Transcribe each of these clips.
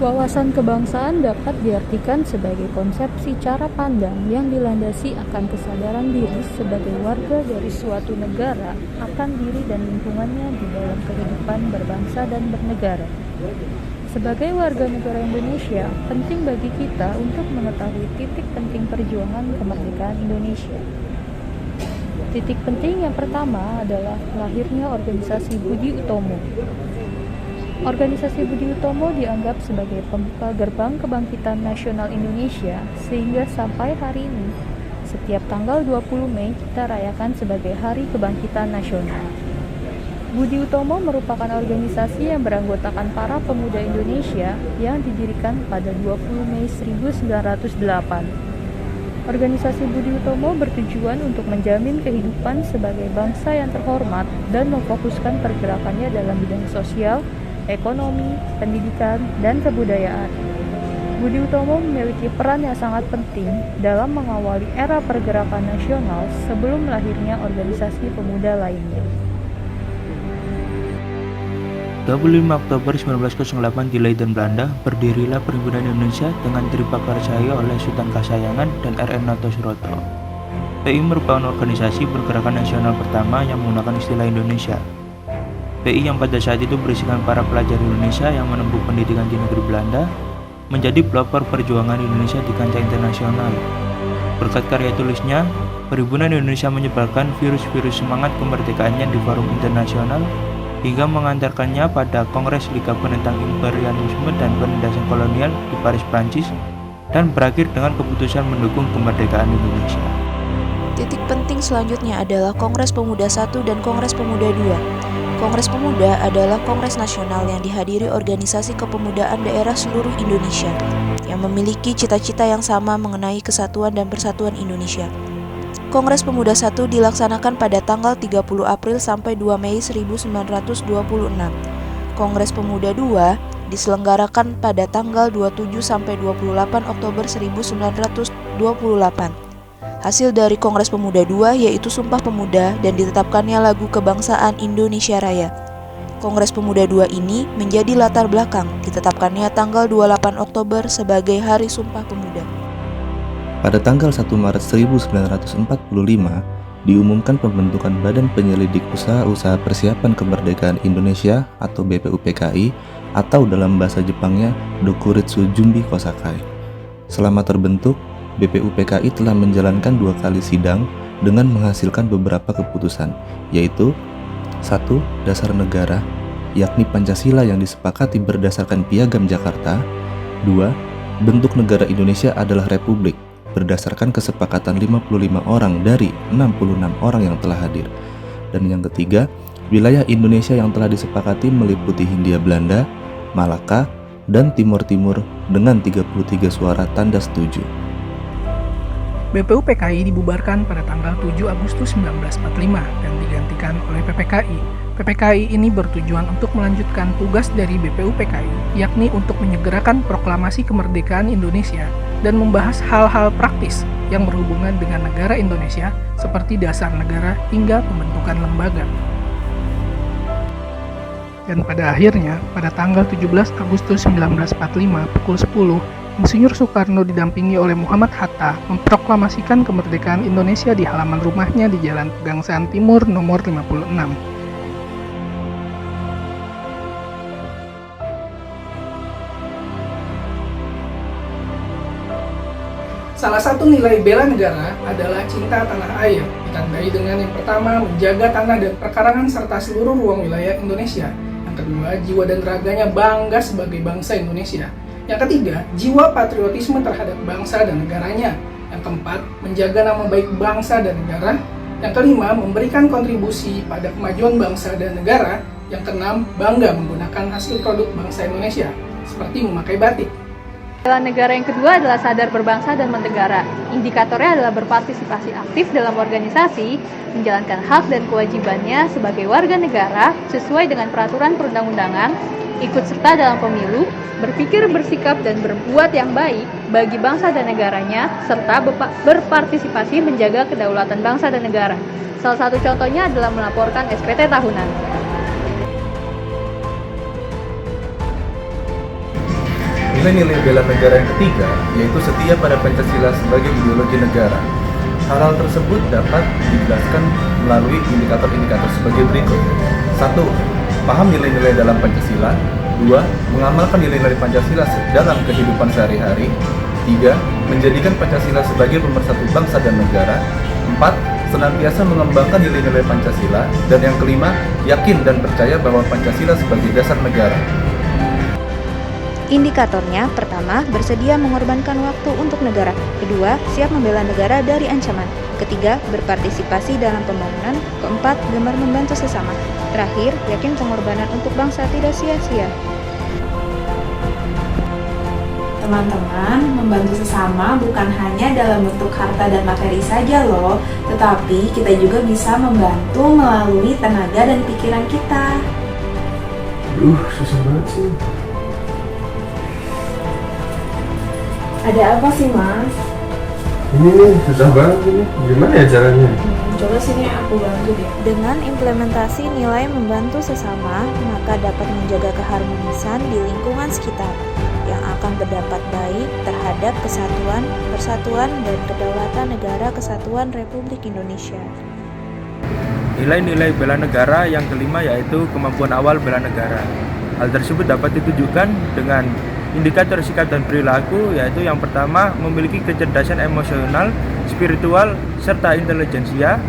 Wawasan kebangsaan dapat diartikan sebagai konsepsi cara pandang yang dilandasi akan kesadaran diri sebagai warga dari suatu negara akan diri dan lingkungannya di dalam kehidupan berbangsa dan bernegara. Sebagai warga negara Indonesia, penting bagi kita untuk mengetahui titik penting perjuangan kemerdekaan Indonesia. Titik penting yang pertama adalah lahirnya organisasi Budi Utomo. Organisasi Budi Utomo dianggap sebagai pembuka gerbang kebangkitan nasional Indonesia, sehingga sampai hari ini, setiap tanggal 20 Mei kita rayakan sebagai Hari Kebangkitan Nasional. Budi Utomo merupakan organisasi yang beranggotakan para pemuda Indonesia yang didirikan pada 20 Mei 1908. Organisasi Budi Utomo bertujuan untuk menjamin kehidupan sebagai bangsa yang terhormat dan memfokuskan pergerakannya dalam bidang sosial, ekonomi, pendidikan, dan kebudayaan. Budi Utomo memiliki peran yang sangat penting dalam mengawali era pergerakan nasional sebelum lahirnya organisasi pemuda lainnya. 25 Oktober 1908 di Leiden, Belanda, berdirilah Perhimpunan Indonesia dengan diprakarsai oleh Sultan Kasayangan dan R.N. Suroto. PI merupakan organisasi pergerakan nasional pertama yang menggunakan istilah Indonesia. PI yang pada saat itu berisikan para pelajar Indonesia yang menempuh pendidikan di negeri Belanda menjadi pelopor perjuangan Indonesia di kancah internasional. Berkat karya tulisnya, Perhimpunan Indonesia menyebarkan virus-virus semangat kemerdekaannya di forum internasional hingga mengantarkannya pada Kongres Liga Penentang Imperialisme dan Penindasan Kolonial di Paris, Prancis, dan berakhir dengan keputusan mendukung kemerdekaan Indonesia. Titik penting selanjutnya adalah Kongres Pemuda I dan Kongres Pemuda II. Kongres Pemuda adalah kongres nasional yang dihadiri organisasi kepemudaan daerah seluruh Indonesia yang memiliki cita-cita yang sama mengenai kesatuan dan persatuan Indonesia. Kongres Pemuda I dilaksanakan pada tanggal 30 April sampai 2 Mei 1926. Kongres Pemuda II diselenggarakan pada tanggal 27 sampai 28 Oktober 1928. Hasil dari Kongres Pemuda II yaitu Sumpah Pemuda dan ditetapkannya lagu kebangsaan Indonesia Raya. Kongres Pemuda II ini menjadi latar belakang ditetapkannya tanggal 28 Oktober sebagai Hari Sumpah Pemuda. Pada tanggal 1 Maret 1945, diumumkan pembentukan Badan Penyelidik Usaha-Usaha Persiapan Kemerdekaan Indonesia atau BPUPKI atau dalam bahasa Jepangnya Dokuritsu Jumbi Kosakai. Selama terbentuk, BPUPKI telah menjalankan 2 kali sidang dengan menghasilkan beberapa keputusan, yaitu 1. Dasar negara, yakni Pancasila yang disepakati berdasarkan Piagam Jakarta. 2. Bentuk negara Indonesia adalah Republik, berdasarkan kesepakatan 55 orang dari 66 orang yang telah hadir. Dan yang ketiga, wilayah Indonesia yang telah disepakati meliputi Hindia Belanda, Malaka, dan Timur Timur dengan 33 suara tanda setuju. BPUPKI dibubarkan pada tanggal 7 Agustus 1945 dan digantikan oleh PPKI. PPKI ini bertujuan untuk melanjutkan tugas dari BPUPKI, yakni untuk menyegerakan proklamasi kemerdekaan Indonesia dan membahas hal-hal praktis yang berhubungan dengan negara Indonesia seperti dasar negara hingga pembentukan lembaga. Dan pada akhirnya, pada tanggal 17 Agustus 1945 pukul 10, Insinyur Soekarno didampingi oleh Muhammad Hatta memproklamasikan kemerdekaan Indonesia di halaman rumahnya di Jalan Pegangsaan Timur nomor 56. Salah satu nilai bela negara adalah cinta tanah air, ditandai dengan yang pertama menjaga tanah dan perkarangan serta seluruh ruang wilayah Indonesia. Yang kedua, jiwa dan raganya bangga sebagai bangsa Indonesia. Yang ketiga, jiwa patriotisme terhadap bangsa dan negaranya. Yang keempat, menjaga nama baik bangsa dan negara. Yang kelima, memberikan kontribusi pada kemajuan bangsa dan negara. Yang keenam, bangga menggunakan hasil produk bangsa Indonesia, seperti memakai batik. Bela negara yang kedua adalah sadar berbangsa dan bernegara. Indikatornya adalah berpartisipasi aktif dalam organisasi, menjalankan hak dan kewajibannya sebagai warga negara sesuai dengan peraturan perundang-undangan, ikut serta dalam pemilu, berpikir, bersikap, dan berbuat yang baik bagi bangsa dan negaranya, serta berpartisipasi menjaga kedaulatan bangsa dan negara. Salah satu contohnya adalah melaporkan SPT tahunan. Nilai-nilai bela negara yang ketiga yaitu setia pada Pancasila sebagai ideologi negara. Hal-hal tersebut dapat dijelaskan melalui indikator-indikator sebagai berikut. 1. Paham nilai-nilai dalam Pancasila. 2. Mengamalkan nilai-nilai Pancasila dalam kehidupan sehari-hari. 3. Menjadikan Pancasila sebagai pemersatu bangsa dan negara. 4. Senantiasa mengembangkan nilai-nilai Pancasila. Dan yang kelima, yakin dan percaya bahwa Pancasila sebagai dasar negara. Indikatornya, pertama, bersedia mengorbankan waktu untuk negara. Kedua, siap membela negara dari ancaman. Ketiga, berpartisipasi dalam pembangunan. Keempat, gemar membantu sesama. Terakhir, yakin pengorbanan untuk bangsa tidak sia-sia. Teman-teman, membantu sesama bukan hanya dalam bentuk harta dan materi saja loh, tetapi kita juga bisa membantu melalui tenaga dan pikiran kita. Susah banget sih. Ada apa sih, Mas? Ini susah banget ini. Gimana ya caranya? Coba sini aku bantu deh. Dengan implementasi nilai membantu sesama, maka dapat menjaga keharmonisan di lingkungan sekitar yang akan berdampak baik terhadap kesatuan, persatuan, dan kedaulatan negara kesatuan Republik Indonesia. Nilai-nilai bela negara yang kelima yaitu kemampuan awal bela negara. Hal tersebut dapat ditujukan dengan indikator sikap dan perilaku, yaitu yang pertama memiliki kecerdasan emosional, spiritual, serta intelijensia.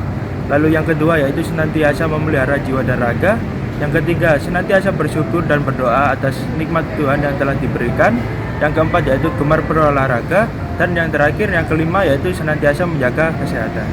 Lalu yang kedua yaitu senantiasa memelihara jiwa dan raga. Yang ketiga, senantiasa bersyukur dan berdoa atas nikmat Tuhan yang telah diberikan. Yang keempat yaitu gemar berolahraga. Dan yang terakhir, yang kelima yaitu senantiasa menjaga kesehatan.